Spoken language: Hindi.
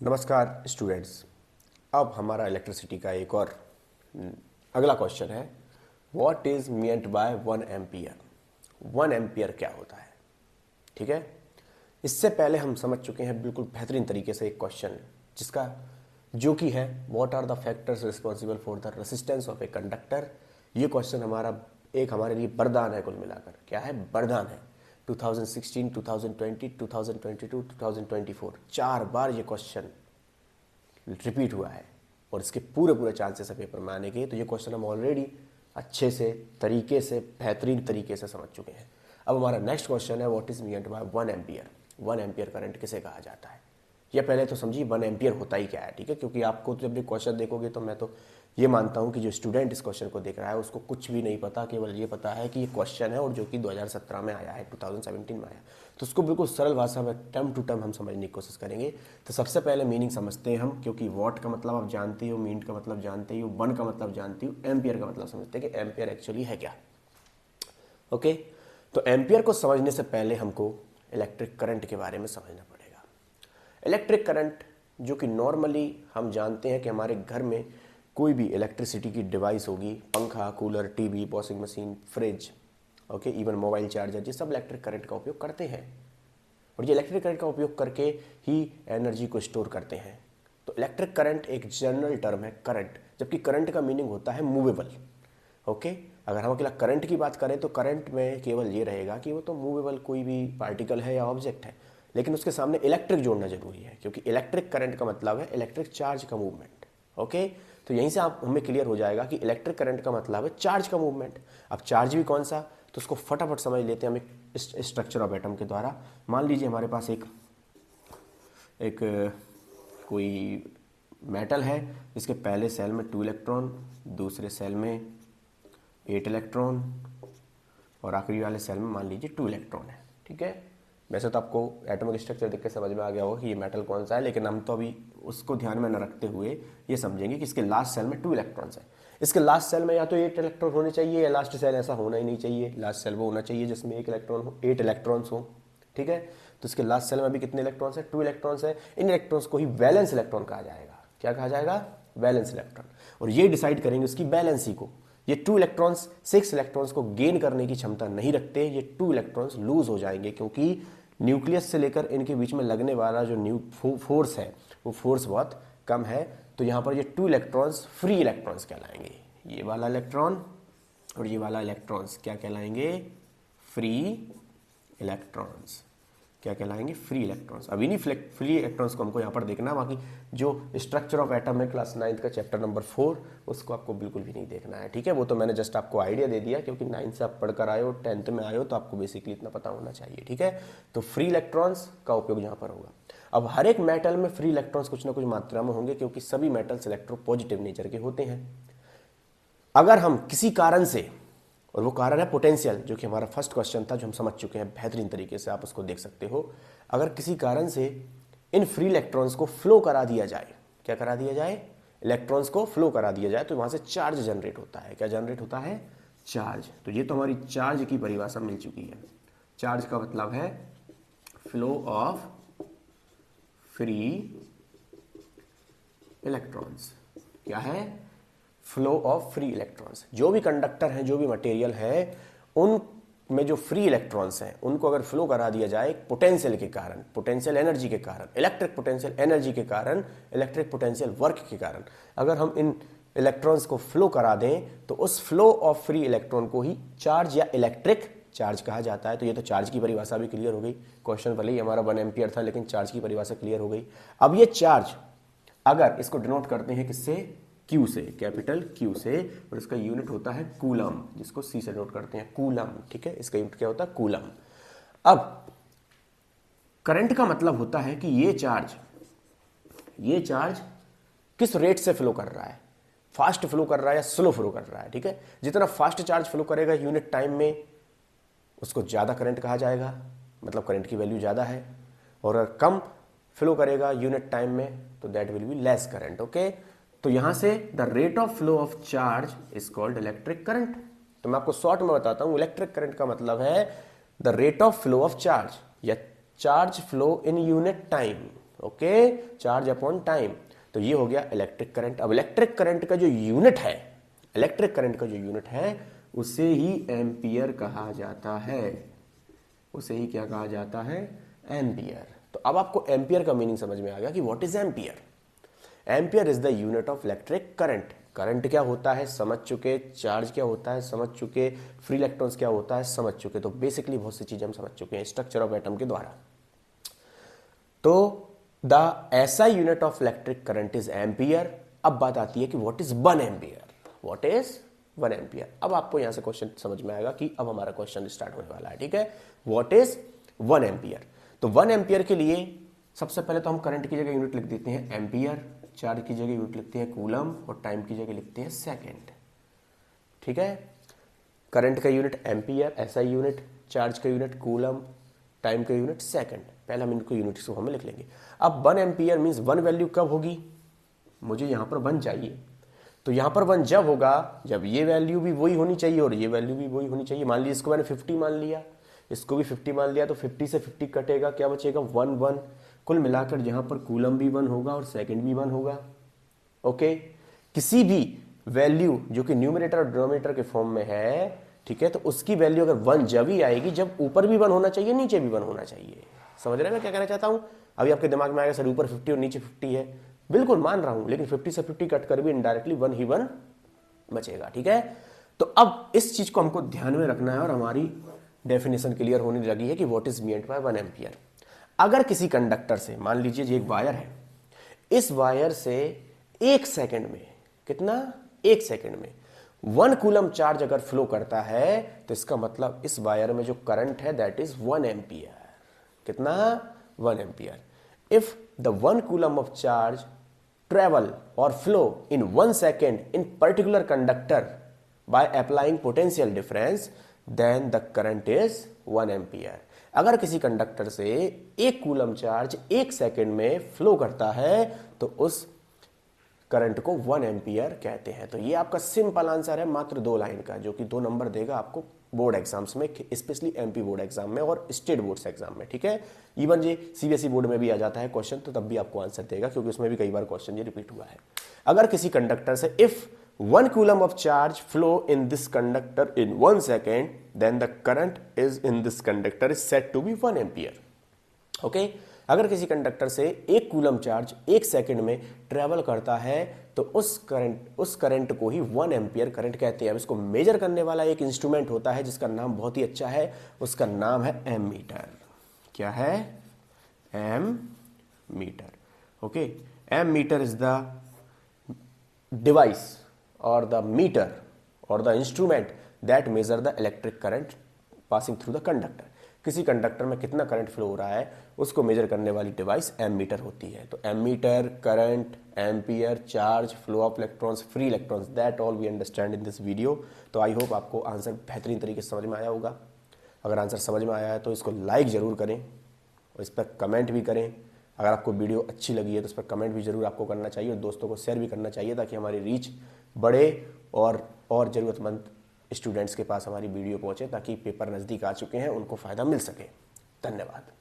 नमस्कार स्टूडेंट्स। अब हमारा इलेक्ट्रिसिटी का एक और अगला क्वेश्चन है, what is meant by 1 ampere. 1 ampere क्या होता है? ठीक है, इससे पहले हम समझ चुके हैं बिल्कुल बेहतरीन तरीके से एक क्वेश्चन जिसका जो कि है what are the factors responsible for the resistance of a conductor. ये क्वेश्चन हमारे लिए वरदान है। कुल मिलाकर क्या है? वरदान है। 2016, 2020, 2022, 2024 4 बार ये क्वेश्चन रिपीट हुआ है और इसके पूरे पूरे चांसेस है पेपर में आने के। तो ये क्वेश्चन हम ऑलरेडी अच्छे से तरीके से बेहतरीन तरीके से समझ चुके हैं। अब हमारा नेक्स्ट क्वेश्चन है, what is meant by 1 ampere. 1 ampere current किसे कहा जाता है? ये पहले तो समझिए 1 एम्पियर होता ही क्या है। ठीक है, क्योंकि आपको जब भी क्वेश्चन देखोगे तो मैं तो ये मानता हूं कि जो स्टूडेंट इस क्वेश्चन को देख रहा है उसको कुछ भी नहीं पता, केवल ये पता है कि ये क्वेश्चन है और जो कि 2017 में आया है, 2017 में आया। तो उसको बिल्कुल सरल भाषा में टर्म टू टर्म हम समझने की कोशिश करेंगे। तो सबसे पहले मीनिंग समझते हैं हम, क्योंकि वॉट का मतलब आप जानते हो, मीन का मतलब जानते हो, 1 का मतलब जानते हो, एम्पियर का मतलब समझते हैं कि एम्पियर एक्चुअली है क्या। ओके, तो एम्पियर को समझने से पहले हमको इलेक्ट्रिक करंट के बारे में समझना पड़ेगा। इलेक्ट्रिक करंट जो कि नॉर्मली हम जानते हैं कि हमारे घर में कोई भी इलेक्ट्रिसिटी की डिवाइस होगी, पंखा, cooler, TV, washing machine, fridge, okay, even mobile charger, ये सब इलेक्ट्रिक करंट का उपयोग करते हैं और ये इलेक्ट्रिक करंट का उपयोग करके ही एनर्जी को स्टोर करते हैं। तो इलेक्ट्रिक करंट एक जनरल टर्म है करंट, जबकि करंट का मीनिंग होता है मूवेबल। ओके, अगर हम अकेला करंट की बात करें तो करंट में केवल ये रहेगा कि वो तो मूवेबल कोई भी पार्टिकल है या ऑब्जेक्ट है, लेकिन उसके सामने इलेक्ट्रिक जोड़ना जरूरी है, क्योंकि इलेक्ट्रिक करंट का मतलब है इलेक्ट्रिक चार्ज का मूवमेंट। ओके, तो यहीं से आप हमें क्लियर हो जाएगा कि इलेक्ट्रिक करंट का मतलब है चार्ज का मूवमेंट। अब चार्ज भी कौन सा, तो उसको फटाफट समझ लेते हैं हम एक स्ट्रक्चर ऑफ एटम के द्वारा। मान लीजिए हमारे पास एक कोई मेटल है, इसके पहले सेल में 2 इलेक्ट्रॉन, दूसरे सेल में 8 इलेक्ट्रॉन और आखिरी वाले सेल में मान लीजिए 2 इलेक्ट्रॉन है। ठीक है, वैसे तो आपको एटॉमिक स्ट्रक्चर देख के समझ में आ गया होगा कि ये मेटल कौन सा है, लेकिन हम तो अभी उसको ध्यान में न रखते हुए ये समझेंगे कि इसके लास्ट सेल में 2 इलेक्ट्रॉन्स है। इसके लास्ट सेल में या तो 8 इलेक्ट्रॉन होने चाहिए या लास्ट सेल ऐसा होना ही नहीं चाहिए। लास्ट सेल वो होना चाहिए जिसमें 1 इलेक्ट्रॉन हो, 8 इलेक्ट्रॉन्स हो। ठीक है, तो इसके लास्ट सेल में अभी कितने इलेक्ट्रॉन्स है? 2 इलेक्ट्रॉन्स है। इन इलेक्ट्रॉन्स को ही वैलेंस इलेक्ट्रॉन कहा जाएगा। क्या कहा जाएगा? Valence electron. और ये डिसाइड करेंगे उसकी वैलेंसी को। ये 2 इलेक्ट्रॉन्स 6 इलेक्ट्रॉन्स को गेन करने की क्षमता नहीं रखते, ये 2 इलेक्ट्रॉन्स लूज हो जाएंगे, क्योंकि न्यूक्लियस से लेकर इनके बीच में लगने वाला जो फोर्स है वो फोर्स बहुत कम है। तो यहाँ पर ये 2 इलेक्ट्रॉन्स फ्री इलेक्ट्रॉन्स कहलाएंगे। ये वाला इलेक्ट्रॉन और ये वाला इलेक्ट्रॉन्स क्या कहलाएंगे? Free electrons. क्या कहलाएंगे? Free electrons. अभी नहीं फ्री इलेक्ट्रॉन्स को हमको यहाँ पर देखना, बाकी जो स्ट्रक्चर ऑफ एटम है क्लास 9th का चैप्टर नंबर 4, उसको आपको बिल्कुल भी नहीं देखना है। ठीक है, वो तो मैंने जस्ट आपको आइडिया दे दिया, क्योंकि 9th से आप पढ़कर आए हो, 10th में आए हो, तो आपको बेसिकली इतना पता होना चाहिए। ठीक है, तो फ्री इलेक्ट्रॉन्स का उपयोग यहाँ पर होगा। अब हर एक मेटल में फ्री इलेक्ट्रॉन्स कुछ ना कुछ मात्रा में होंगे, क्योंकि सभी मेटल्स इलेक्ट्रोपॉजिटिव नेचर के होते हैं। अगर हम किसी कारण से, और वो कारण है पोटेंशियल, जो कि हमारा फर्स्ट क्वेश्चन था, जो हम समझ चुके हैं बेहतरीन तरीके से, आप उसको देख सकते हो। अगर किसी कारण से इन फ्री इलेक्ट्रॉन्स को फ्लो करा दिया जाए, क्या करा दिया जाए? इलेक्ट्रॉन्स को फ्लो करा दिया जाए, तो वहां से चार्ज जनरेट होता है। क्या जनरेट होता है? चार्ज। तो ये तो हमारी चार्ज की परिभाषा मिल चुकी है। चार्ज का मतलब है फ्लो ऑफ फ्री इलेक्ट्रॉन्स। क्या है? Flow of free electrons. जो भी कंडक्टर हैं, जो भी मटेरियल है, उन में जो फ्री इलेक्ट्रॉन्स हैं उनको अगर फ्लो करा दिया जाए पोटेंशियल के कारण, पोटेंशियल एनर्जी के कारण, इलेक्ट्रिक पोटेंशियल एनर्जी के कारण, इलेक्ट्रिक पोटेंशियल वर्क के कारण, अगर हम इन इलेक्ट्रॉन्स को फ्लो करा दें तो उस फ्लो ऑफ फ्री इलेक्ट्रॉन को ही चार्ज या इलेक्ट्रिक चार्ज कहा जाता है। तो ये तो चार्ज की परिभाषा भी क्लियर हो गई। क्वेश्चन भले ही हमारा 1 एम्पियर था, लेकिन चार्ज की परिभाषा क्लियर हो गई। अब ये चार्ज अगर इसको डिनोट करते हैं किससे? क्यू से, कैपिटल क्यू से, और इसका यूनिट होता है कूलम, जिसको सी से डिनोट करते हैं, कूलम। ठीक है, इसका यूनिट क्या होता है? कूलम। अब करंट का मतलब होता है कि ये चार्ज किस रेट से फ्लो कर रहा है, फास्ट फ्लो कर रहा है या स्लो फ्लो कर रहा है। ठीक है, जितना फास्ट चार्ज फ्लो करेगा यूनिट टाइम में, उसको ज्यादा करंट कहा जाएगा, मतलब करंट की वैल्यू ज्यादा है। और अगर कम फ्लो करेगा यूनिट टाइम में तो that will be less current. Okay, तो यहां से the rate of flow of charge is called electric current. तो मैं आपको शॉर्ट में बताता हूं, इलेक्ट्रिक करंट का मतलब है the rate of flow of charge या charge flow in unit time. Okay, charge upon time. तो ये हो गया इलेक्ट्रिक करंट। अब इलेक्ट्रिक करंट का जो यूनिट है, इलेक्ट्रिक करंट का जो यूनिट है उसे ही एम्पियर कहा जाता है, उसे ही क्या कहा जाता है, एम्पियर। तो अब आपको एम्पियर का मीनिंग समझ में आ गया कि what is ampere. Ampere is the unit of electric current. Current क्या होता है समझ चुके, चार्ज क्या होता है समझ चुके, फ्री इलेक्ट्रॉन्स क्या होता है समझ चुके। तो बेसिकली बहुत सी चीजें हम समझ चुके हैं स्ट्रक्चर ऑफ एटम के द्वारा। तो the SI unit of electric current is ampere. अब बात आती है कि what is 1 ampere, what is 1 ampere. अब आपको यहां से क्वेश्चन समझ में आएगा कि अब हमारा क्वेश्चन स्टार्ट होने वाला है, ठीक है। What is 1 ampere. तो 1 एम्पियर के लिए सबसे पहले तो हम करंट की जगह यूनिट लिख देते हैं एम्पियर, चार्ज की जगह यूनिट लिखते हैं कूलम और टाइम की जगह लिखते हैं सेकेंड, ठीक है। करंट का unit ampere, SI unit, charge का यूनिट कूलम, टाइम का यूनिट सेकंड। पहले हम इनको यूनिट फॉर्म में लिख लेंगे। अब 1 एम्पियर मींस 1 वैल्यू कब होगी, मुझे यहां पर 1 चाहिए। तो यहां पर 1 जब होगा जब ये वैल्यू भी वही होनी चाहिए और ये वैल्यू भी वही होनी चाहिए। मान लीजिए इसको मैंने 50 मान लिया, इसको भी 50 मान लिया, तो 50 से 50 कटेगा, क्या बचेगा 1 1। कुल मिलाकर जहां पर कूलम भी 1 होगा और सेकंड भी 1 होगा। ओके, किसी भी वैल्यू जो कि न्यूमरेटर और डिनोमिनेटर के फॉर्म में है, ठीक है, तो उसकी वैल्यू अगर 1 जब ही आएगी जब ऊपर भी 1 होना चाहिए नीचे भी 1 होना चाहिए। समझ रहे हैं मैं क्या कहना चाहता हूं। अभी आपके दिमाग में आएगा सर ऊपर 50 और नीचे 50 है, बिल्कुल मान रहा हूं, लेकिन 50 से 50 कट कर भी इनडायरेक्टली 1 ही 1 बचेगा, ठीक है। तो अब इस चीज को हमको ध्यान में रखना है और हमारी डेफिनेशन क्लियर होने लगी है कि what is meant by 1 ampere. अगर किसी कंडक्टर से, मान लीजिए ये एक वायर है, इस वायर से 1 सेकंड में, कितना 1 सेकंड में 1 कूलम चार्ज अगर फ्लो करता है, तो इसका मतलब इस वायर में जो करंट है दैट इज 1 एम्पियर। कितना 1 ampere. If the 1 coulomb of charge travel और flow in 1 second in particular conductor by applying potential difference, then the current is 1 ampere. अगर किसी कंडक्टर से 1 कूलम चार्ज 1 सेकेंड में फ्लो करता है तो उस करंट को 1 एम्पियर कहते हैं। तो ये आपका सिंपल आंसर है मात्र 2 लाइन का, जो कि 2 नंबर देगा आपको बोर्ड एग्जाम्स में, स्पेशली एमपी बोर्ड एग्जाम में और स्टेट बोर्ड्स एग्जाम में, ठीक है। इवन ये सीबीएसई बोर्ड में भी आ जाता है क्वेश्चन, तो तब भी आपको आंसर देगा, क्योंकि उसमें भी कई बार क्वेश्चन ये रिपीट हुआ है। अगर किसी कंडक्टर से if 1 coulomb of charge flow in this conductor in 1 second, then the current is in this conductor is said to be 1 ampere. Okay, अगर किसी कंडक्टर से 1 कूलम चार्ज 1 सेकंड में ट्रेवल करता है तो उस करंट को ही 1 एम्पियर करंट कहते हैं। अब इसको मेजर करने वाला एक इंस्ट्रूमेंट होता है जिसका नाम बहुत ही अच्छा है, उसका नाम है एमीटर। क्या है, ammeter. Okay, ammeter is the device और द मीटर और the instrument that measure the electric current passing through the conductor. किसी कंडक्टर में कितना करंट फ्लो हो रहा है उसको मेजर करने वाली डिवाइस एमीटर होती है। तो ammeter, current, ampere, charge, flow of electrons, free electrons, that all we understand in this video. तो आई होप आपको आंसर बेहतरीन तरीके से समझ में आया होगा। अगर आंसर समझ में आया है तो इसको लाइक ज़रूर करें और इस पर कमेंट भी करें। अगर आपको वीडियो अच्छी लगी है तो उस पर कमेंट भी जरूर आपको करना चाहिए और दोस्तों को शेयर भी करना चाहिए, ताकि हमारी रीच बढ़े और ज़रूरतमंद स्टूडेंट्स के पास हमारी वीडियो पहुंचे, ताकि पेपर नज़दीक आ चुके हैं उनको फ़ायदा मिल सके। धन्यवाद।